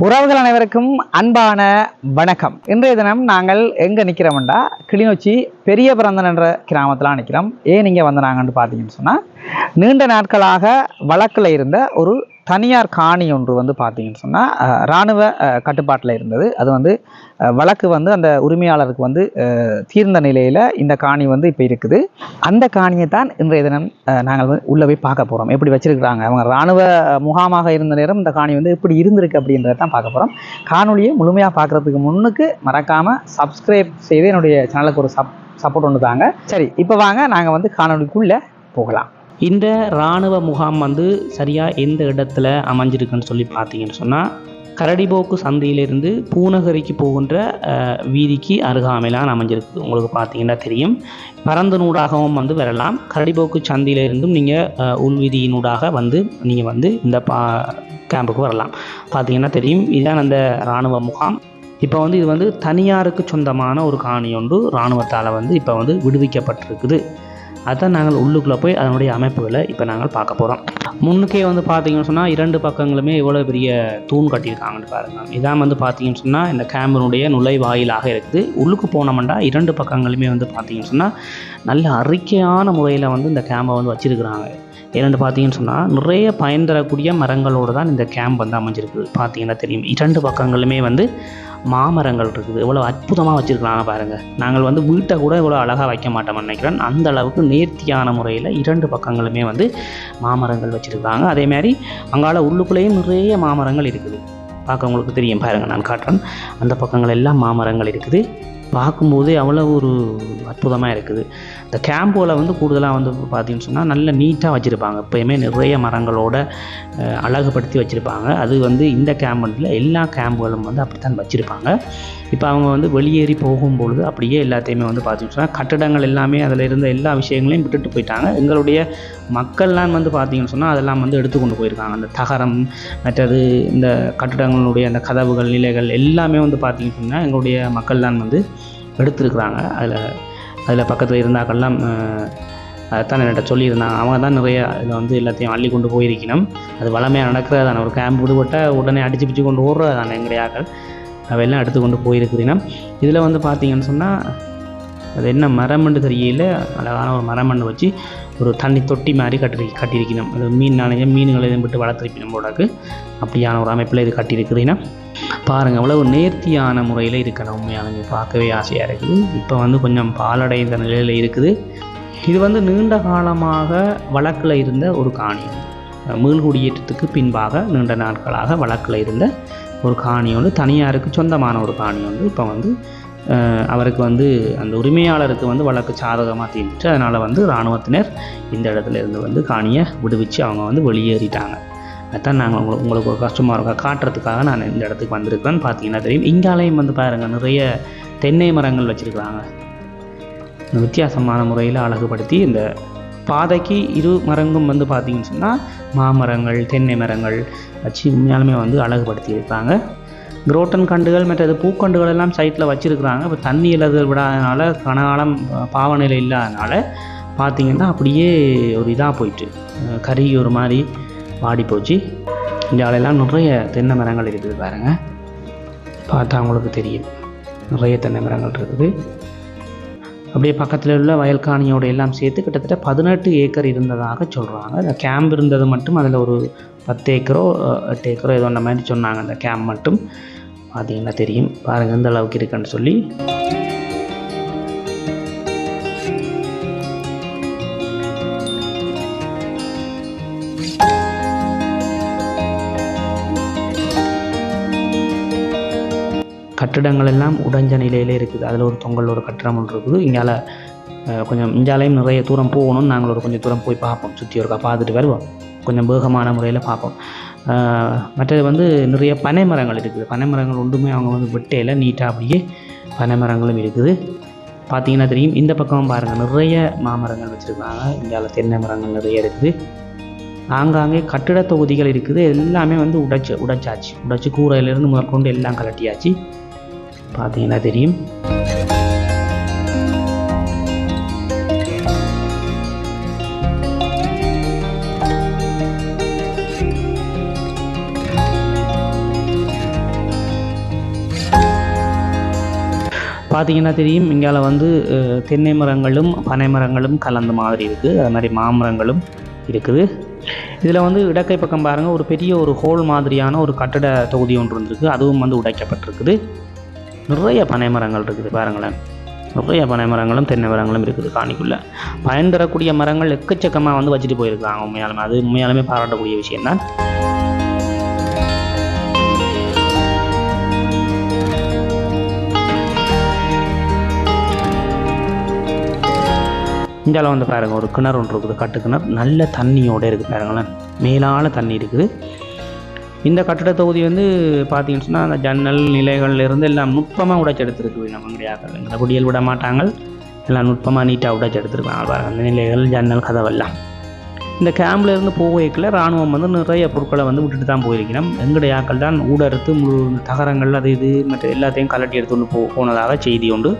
உறவுகள் அனைவருக்கும் அன்பான வணக்கம். இன்றைய தினம் நாங்கள் எங்கே நிற்கிறோம்டா, கிளிநொச்சி பெரிய பிறந்தன் என்ற கிராமத்தில் நிற்கிறோம். ஏன் இங்கே வந்து நாங்கன்னு பார்த்தீங்கன்னு சொன்னால், நீண்ட நாட்களாக வழக்கில் இருந்த ஒரு தனியார் காணி ஒன்று வந்து பார்த்தீங்கன்னு சொன்னால் இராணுவ கட்டுப்பாட்டில் இருந்தது. அது வந்து வழக்கு வந்து அந்த உரிமையாளருக்கு வந்து தீர்ந்த நிலையில் இந்த காணி வந்து இப்போ இருக்குது. அந்த காணியை தான் இன்றைய தினம் நாங்கள் வந்து உள்ளே போய் பார்க்க போகிறோம். எப்படி வச்சுருக்குறாங்க, அவங்க இராணுவ முகாமாக இருந்த நேரம் இந்த காணி வந்து எப்படி இருந்திருக்கு அப்படின்றத தான் பார்க்க போகிறோம். காணொலியை முழுமையாக பார்க்குறதுக்கு முன்னுக்கு மறக்காமல் சப்ஸ்கிரைப் செய்து என்னுடைய சேனலுக்கு ஒரு சப்போர்ட் ஒன்று தாங்க. சரி, இப்போ வாங்க நாங்கள் வந்து காணொலிக்குள்ளே போகலாம். இந்த இராணுவ முகாம் வந்து சரியாக எந்த இடத்துல அமைஞ்சிருக்குன்னு சொல்லி பார்த்தீங்கன்னு சொன்னால், கரடிபோக்கு சந்தையிலிருந்து பூநகரிக்கு போகின்ற வீதிக்கு அருகாமையிலான அமைஞ்சிருக்கு. உங்களுக்கு பார்த்தீங்கன்னா தெரியும். பரந்தனூடாகவும் வந்து வரலாம். கரடிபோக்கு சந்தையிலிருந்தும் நீங்கள் உள்வீதியினூடாக வந்து நீங்கள் வந்து இந்த கேம்புக்கு வரலாம். பார்த்தீங்கன்னா தெரியும், இதுதான் அந்த இராணுவ முகாம். இப்போ வந்து இது வந்து தனியாருக்கு சொந்தமான ஒரு காணி ஒன்று இராணுவத்தால் வந்து இப்போ வந்து விடுவிக்கப்பட்டிருக்குது. அதுதான் நாங்கள் உள்ளுக்குள்ளே போய் அதனுடைய அமைப்புகளை இப்போ நாங்கள் பார்க்க போகிறோம். முன்னுக்கே வந்து பார்த்தீங்கன்னு சொன்னால் இரண்டு பக்கங்களுமே எவ்வளோ பெரிய தூண் கட்டியிருக்காங்கன்னு பாருங்கள். இதான் வந்து பார்த்தீங்கன்னு சொன்னால் இந்த கேம்பினுடைய நுழைவாயிலாக இருக்குது. உள்ளுக்கு போனோம்னா இரண்டு பக்கங்களுமே வந்து பார்த்தீங்கன்னு சொன்னால் நல்ல அறிக்கையான முறையில் வந்து இந்த கேம்பை வந்து வச்சுருக்குறாங்க. ஏன்னு பார்த்தீங்கன்னு சொன்னால் நிறைய பயன் தரக்கூடிய மரங்களோடு தான் இந்த கேம்ப் வந்து அமைஞ்சிருக்கு. பார்த்தீங்கன்னா தெரியும், இரண்டு பக்கங்களுமே வந்து மாமரங்கள் இருக்குது. எவ்வளோ அற்புதமாக வச்சுருக்கலாங்க பாருங்கள். நாங்கள் வந்து வீட்டை கூட இவ்வளோ அழகாக வைக்க மாட்டோம்னு நினைக்கிறேன். அந்த அளவுக்கு நேர்த்தியான முறையில் இரண்டு பக்கங்களுமே வந்து மாமரங்கள் வச்சுருக்காங்க. அதேமாதிரி அங்கால உள்ளுக்குள்ளேயும் நிறைய மாமரங்கள் இருக்குது. பார்க்க உங்களுக்கு தெரியும் பாருங்கள், நான் காட்டுறேன். அந்த பக்கங்கள் எல்லாம் மாமரங்கள் இருக்குது. பார்க்கும்போதே அவ்வளோ ஒரு அற்புதமாக இருக்குது. இந்த கேம்போவில் வந்து கூடுதலாக வந்து பார்த்தீங்கன்னு சொன்னால் நல்ல நீட்டாக வச்சுருப்பாங்க. எப்போயுமே நிறைய மரங்களோட அழகுபடுத்தி வச்சுருப்பாங்க. அது வந்து இந்த கேம்பில் எல்லா கேம்புகளும் வந்து அப்படித்தான் வச்சுருப்பாங்க. இப்போ அவங்க வந்து வெளியேறி போகும்பொழுது அப்படியே எல்லாத்தையுமே வந்து பார்த்திங்கன்னு சொன்னால் கட்டடங்கள் எல்லாமே அதில் இருந்த எல்லா விஷயங்களையும் விட்டுட்டு போயிட்டாங்க. எங்களுடைய மக்கள்லாம் வந்து பார்த்திங்கன்னு சொன்னால் அதெல்லாம் வந்து எடுத்துக்கொண்டு போயிருக்காங்க. அந்த தகரம், மற்றது இந்த கட்டடங்களுடைய அந்த கதவுகள், நிலைகள் எல்லாமே வந்து பார்த்திங்கன்னு சொன்னால் எங்களுடைய மக்கள்லாம் வந்து எடுத்துருக்குறாங்க. அதில் பக்கத்தில் இருந்தாக்கெல்லாம் அதைத்தான் என்கிட்ட சொல்லியிருந்தாங்க. அவங்க தான் நிறைய இதில் வந்து எல்லாத்தையும் அள்ளி கொண்டு போயிருக்கணும். அது வளமையாக நடக்கிறதான ஒரு கேம்ப் விடுபட்டால் உடனே அடித்து பிடிச்சி கொண்டு ஓடுறதான எங்கடையாக்கள் அவையெல்லாம் எடுத்துக்கொண்டு போயிருக்கிறீங்கன்னா. இதில் வந்து பார்த்திங்கன்னு சொன்னால் அது என்ன மரமண்டு தெரியல, அழகான ஒரு மரமண்டு வச்சு ஒரு தண்ணி தொட்டி மாதிரி கட்டியிருக்கணும். அது மீன்களை விட்டு வளர்த்துருப்பினும் போடாக்கு அப்படியான ஒரு அமைப்பில் இது கட்டியிருக்கிறீங்கன்னா பாருங்கள், அவ்வளோ நேர்த்தியான முறையில் இருக்கணும். உண்மையாலுமே பார்க்கவே ஆசையாக இருக்குது. இப்போ வந்து கொஞ்சம் பாலடைந்த நிலையில் இருக்குது. இது வந்து நீண்ட காலமாக வழக்கில் இருந்த ஒரு காணி. மீள்குடியேற்றத்துக்கு பின்பாக நீண்ட நாட்களாக வழக்கில் இருந்த ஒரு காணி ஒன்று, தனியாருக்கு சொந்தமான ஒரு காணி ஒன்று இப்போ வந்து அவருக்கு வந்து அந்த உரிமையாளருக்கு வந்து வழக்கு சாதகமாக தீர்ந்துட்டு, அதனால் வந்து இராணுவத்தினர் இந்த இடத்துல இருந்து வந்து காணியை விடுவிச்சு அவங்க வந்து வெளியேறிட்டாங்க. அதுதான் நாங்கள் உங்களுக்கு ஒரு கஷ்டமாக இருக்கா காட்டுறதுக்காக நான் இந்த இடத்துக்கு வந்திருக்கிறேன்னு பார்த்தீங்கன்னா தெரியும். இங்காலையும் வந்து பாருங்கள், நிறைய தென்னை மரங்கள் வச்சுருக்குறாங்க. வித்தியாசமான முறையில் அழகுபடுத்தி இந்த பாதைக்கு இரு மரங்கும் வந்து பார்த்திங்கன்னு சொன்னால் மாமரங்கள், தென்னை மரங்கள் வச்சு உண்மையாலுமே வந்து அழகுபடுத்தி இருக்காங்க. குரோட்டன் கண்டுகள் மற்றது பூக்கண்டுகள் எல்லாம் சைட்டில் வச்சுருக்குறாங்க. இப்போ தண்ணி இல்லாத விடாதனால, கனகாலம் பாவநிலை இல்லாதனால பார்த்திங்கன்னா அப்படியே ஒரு இதாக போயிட்டு கறி ஒரு மாதிரி வாடி போச்சு. இந்த ஆளெல்லாம் நிறைய தென்னை மரங்கள் இருக்குது பாருங்கள். பார்த்தா உங்களுக்கு தெரியும், நிறைய தென்னை மரங்கள் இருக்குது. அப்படியே பக்கத்தில் உள்ள வயல்காணியோடு எல்லாம் சேர்த்து கிட்டத்தட்ட 18 ஏக்கர் இருந்ததாக சொல்கிறாங்க. அந்த கேம்ப் இருந்தது மட்டும் அதில் ஒரு 10 ஏக்கரோ 8 ஏக்கரோ ஏதோ அந்த மாதிரி சொன்னாங்க. அந்த கேம்ப் மட்டும் பார்த்தீங்கன்னா தெரியும். பாருங்கள் எந்த அளவுக்கு இருக்குன்னு சொல்லி. கட்டிடங்கள் எல்லாம் உடைஞ்ச நிலையிலே இருக்குது. அதில் ஒரு தொங்கல் ஒரு கட்டிடம் ஒன்று இருக்குது. இங்கால கொஞ்சம் இஞ்சாலையும் நிறைய தூரம் போகணும். நாங்கள் ஒரு கொஞ்சம் தூரம் போய் பார்ப்போம், சுற்றி ஒருக்கா பார்த்துட்டு வருவோம். கொஞ்சம் வேகமான முறையில் பார்ப்போம். மற்றது வந்து நிறைய பனை மரங்கள் இருக்குது. பனை மரங்கள் ஒன்றுமே அவங்க வந்து வெட்டையில் நீட்டாக அப்படியே பனை மரங்களும் இருக்குது. பார்த்தீங்கன்னா தெரியும். இந்த பக்கம் பாருங்கள், நிறைய மாமரங்கள் வச்சுருக்காங்க. இந்தியாவில் தென்னை மரங்கள் நிறைய இருக்குது. ஆங்காங்கே கட்டிட தொகுதிகள் இருக்குது. எல்லாமே வந்து உடைச்சி கூரையிலேருந்து முதற்கொண்டு எல்லாம் கலட்டியாச்சு. பார்த்தீங்கன்னா தெரியும். பார்த்தீங்கன்னா தெரியும், இங்கால வந்து தென்னை மரங்களும் பனை மரங்களும் கலந்த மாதிரி இருக்குது. அது மாதிரி மாமரங்களும் இருக்குது. இதில் வந்து இடக்கை பக்கம் பாருங்கள், ஒரு பெரிய ஒரு ஹோல் மாதிரியான ஒரு கட்டட தொகுதி ஒன்று இருந்திருக்கு. அதுவும் வந்து உடைக்கப்பட்டிருக்குது. நிறைய பனை மரங்கள் இருக்குது பாருங்களேன். நிறைய பனை மரங்களும் தென்னை மரங்களும் இருக்குது காணிக்குள்ளே. பயன் தரக்கூடிய மரங்கள் எக்கச்சக்கமாக வந்து வச்சுட்டு போயிருக்காங்க. உண்மையாலுமே அது உண்மையாலுமே பாராட்டக்கூடிய விஷயம்தான். இந்தியாவில் வந்து பாருங்கள், ஒரு கிணறு ஒன்று இருக்குது, கட்டு கிணறு. நல்ல தண்ணியோடு இருக்குது பாருங்களேன், மேலான தண்ணி இருக்குது. இந்த கட்டட தொகுதி வந்து பார்த்தீங்கன்னு சொன்னால் அந்த ஜன்னல் நிலைகள்ல இருந்து எல்லாம் நுட்பமாக உடைச்சி எடுத்துருக்கு. நம்ம கிடையாது, இந்த குடியல் விட மாட்டாங்க, எல்லாம் நுட்பமாக நீட்டாக உடைச்சி எடுத்துருக்காங்க பாருங்கள். அந்த நிலைகள், ஜன்னல், கதவெல்லாம். இந்த கேம்பில் இருந்து போகைக்குள்ள இராணுவம் வந்து நிறைய பொருட்களை வந்து விட்டுட்டு தான் போயிருக்கணும். எங்களுடைய ஆக்கள் தான் ஊடறுத்து முழு தகரங்கள் அது இது மற்ற எல்லாத்தையும் கலட்டி எடுத்துன்னு போனதாக செய்தி உண்டு.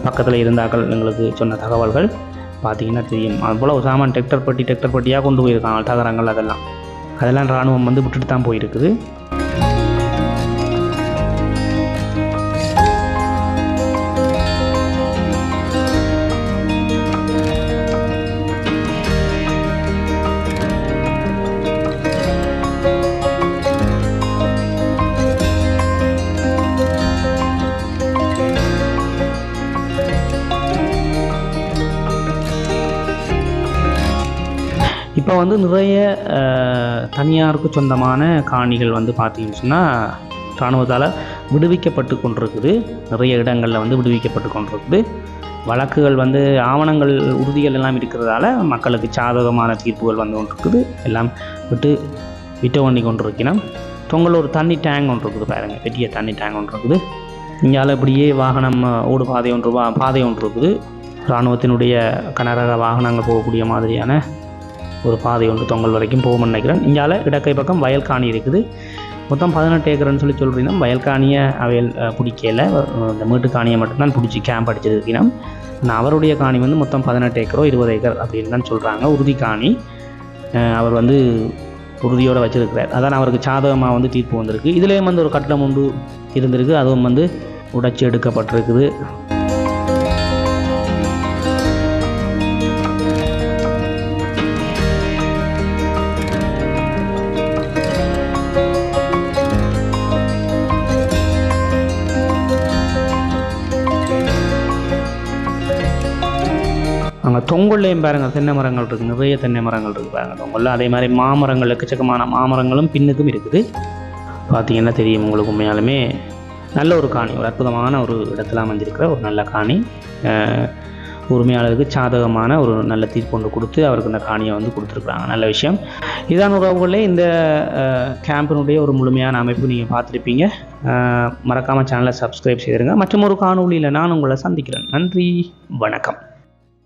பக்கத்தில் இருந்தாக்கள் எங்களுக்கு சொன்ன தகவல்கள் பார்த்தீங்கன்னா தெரியும். அதுபோல் சாமான் டெக்டர் பட்டியாக கொண்டு போயிருக்காங்க, தகரங்கள் அதெல்லாம் இராணுவம் வந்து விட்டுட்டு தான் போயிருக்குது. இப்போ வந்து நிறைய தனியாருக்கு சொந்தமான காணிகள் வந்து பார்த்தீங்கன்னு சொன்னால் இராணுவத்தால் விடுவிக்கப்பட்டு கொண்டிருக்குது. நிறைய இடங்களில் வந்து விடுவிக்கப்பட்டு கொண்டிருக்குது. வழக்குகள் வந்து ஆவணங்கள் உறுதிகள் எல்லாம் இருக்கிறதால மக்களுக்கு சாதகமான தீர்ப்புகள் வந்து கொண்டிருக்குது. எல்லாம் விட்டு பண்ணி கொண்டிருக்கணும். தொங்கல் ஒரு தண்ணி டேங்க் ஒன்று இருக்குது பாருங்கள், பெரிய தண்ணி டேங்க் ஒன்று இருக்குது. இங்கால இப்படியே வாகனம் ஓடு பாதை ஒன்று இருக்குது. இராணுவத்தினுடைய கனரக வாகனங்கள் போகக்கூடிய மாதிரியான ஒரு பாதை ஒன்று தொங்கல் வரைக்கும் போகும்னு நினைக்கிறேன். இங்கால இடக்கை பக்கம் வயல் காணி இருக்குது. மொத்தம் 18 ஏக்கர்னு சொல்கிறீங்கன்னா வயல் காணியை அவையல் பிடிக்கல, இந்த மீட்டு காணியை மட்டும்தான் பிடிச்சி கேம்ப் அடிச்சிருக்கணும். ஆனால் அவருடைய காணி வந்து மொத்தம் 18 ஏக்கரோ 20 ஏக்கர் அப்படின்னு தான் சொல்கிறாங்க. உறுதி காணி அவர் வந்து உறுதியோடு வச்சிருக்கிறார். அதான் அவருக்கு சாதகமாக வந்து தீர்ப்பு வந்திருக்கு. இதுலேயும் வந்து ஒரு கட்டடம் ஒன்று இருந்திருக்கு, அதுவும் வந்து உடைச்சி எடுக்கப்பட்டிருக்குது. அங்கே தொங்கல்லையும் பாருங்கள் தென்னை மரங்கள் இருக்குது, நிறைய தென்னை மரங்கள் இருக்குது பாருங்கள் தொங்கல்ல. அதே மாதிரி மாமரங்கள், எக்கச்சக்கமான மாமரங்களும் பின்னுக்கும் இருக்குது. பார்த்தீங்கன்னா தெரியும் உங்களுக்கு. உண்மையாலுமே நல்ல ஒரு காணி, ஒரு அற்புதமான ஒரு இடத்துல அமைஞ்சிருக்கிற ஒரு நல்ல காணி. உரிமையாளருக்கு சாதகமான ஒரு நல்ல தீர்ப்பு கொண்டு கொடுத்து அவருக்கு இந்த காணியை வந்து கொடுத்துருக்குறாங்க. நல்ல விஷயம். இதான் உறவுகளே இந்த கேம்பினுடைய ஒரு முழுமையான அமைப்பு நீங்கள் பார்த்துருப்பீங்க. மறக்காமல் சேனலை சப்ஸ்கிரைப் செய்திருங்க. மற்றும் ஒரு காணொலியில் நான் உங்களை சந்திக்கிறேன். நன்றி, வணக்கம்.